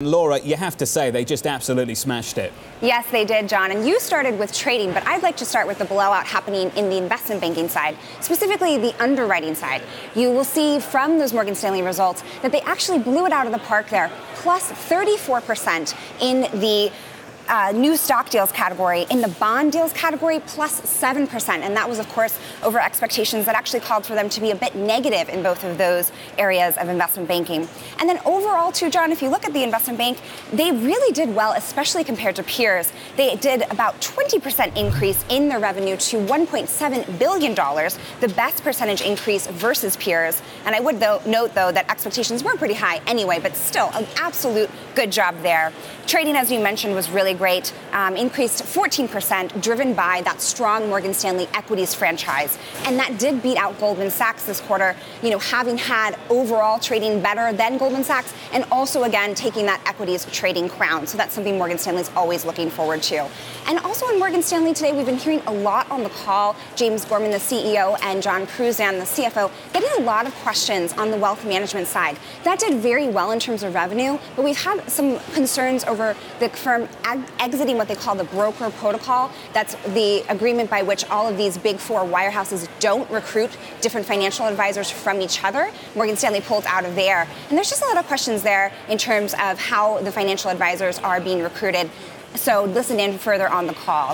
Laura, you have to say they just absolutely smashed it. Yes, they did, John. And you started with trading, but I'd like to start with the blowout happening in the investment banking side, specifically the underwriting side. You will see from those Morgan Stanley results that they actually blew it out of the park there, plus 34% in the new stock deals category. In the bond deals category, plus 7%. And that was, of course, over expectations that actually called for them to be a bit negative in both of those areas of investment banking. And then overall, too, John, if you look at the investment bank, they really did well, especially compared to peers. They did about 20% increase in their revenue to $1.7 billion, the best percentage increase versus peers. And I would note, though, that expectations were pretty high anyway, but still an absolute good job there. Trading, as you mentioned, was really great, increased 14%, driven by that strong Morgan Stanley equities franchise. And that did beat out Goldman Sachs this quarter, having had overall trading better than Goldman Sachs, and also, again, taking that equities trading crown. So that's something Morgan Stanley's always looking forward to. And also in Morgan Stanley today, we've been hearing a lot on the call. James Gorman, the CEO, and John Cruzan, the CFO, getting a lot of questions on the wealth management side. That did very well in terms of revenue, but we've had some concerns over the firm exiting what they call the broker protocol. That's the agreement by which all of these big four wirehouses don't recruit different financial advisors from each other. Morgan Stanley pulled out of there. And there's just a lot of questions there in terms of how the financial advisors are being recruited. So listen in further on the call.